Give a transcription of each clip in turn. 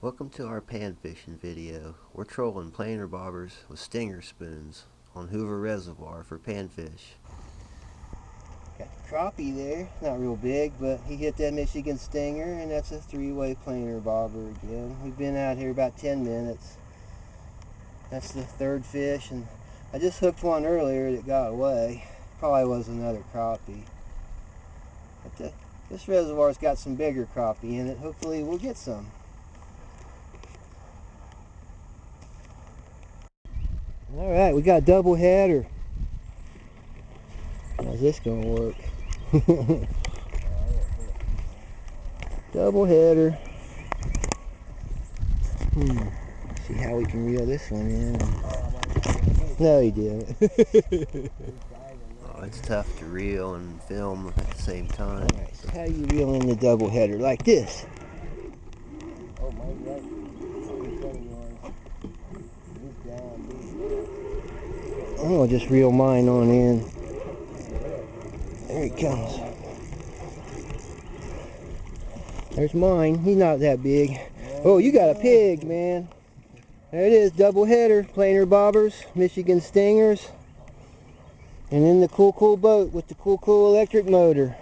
Welcome to our pan fishing video. We're trolling planer bobbers with stinger spoons on Hoover Reservoir for panfish. Got the crappie there, not real big, but he hit that Michigan stinger, and that's a three-way planer bobber again. We've been out here about 10 minutes. That's the third fish, and I just hooked one earlier that got away. Probably was another crappie. But this reservoir's got some bigger crappie in it. Hopefully we'll get some. Alright, we got a double header. How's this gonna work? Double header. See how we can reel this one in. No, he didn't. Oh, it's tough to reel and film at the same time. Alright, so how do you reel in the double header? Like this. Oh, mine's right. I'm gonna just reel mine on in. There he comes. There's mine. He's not that big. Oh, you got a pig, man. There it is, double header, planer bobbers, Michigan stingers, and then the cool boat with the cool electric motor.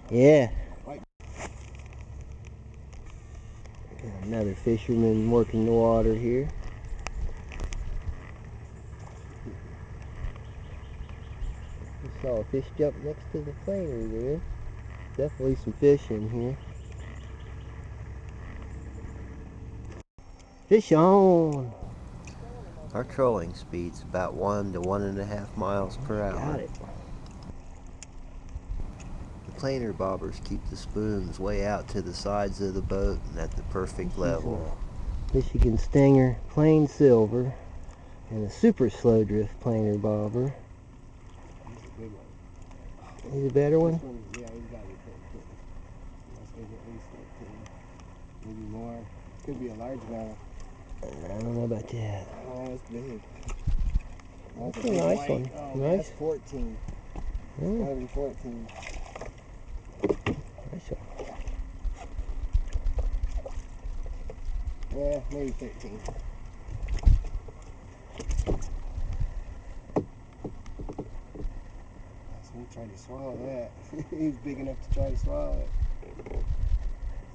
Yeah. Another fisherman working the water here. I saw a fish jump next to the planer there. Definitely some fish in here. Fish on! Our trolling speed's about 1 to 1.5 miles per hour. Got it. The planer bobbers keep the spoons way out to the sides of the boat and at the perfect level. Michigan stinger, plain silver, and a super slow drift planer bobber. He's a good one. He's a better one? Yeah, he's got to be 13. He's at least 13. Maybe more. Could be a large one. I don't know about that. Oh, that's big. That's a nice white one. Oh, nice. That's 14. Oh. That'll be 14. Nice one. Yeah, maybe 13. So he tried to swallow that. He's big enough to try to swallow it.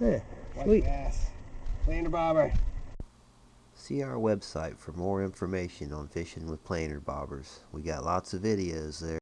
Yeah, white sweet. Bass. Planer bobber. See our website for more information on fishing with planer bobbers. We got lots of videos there.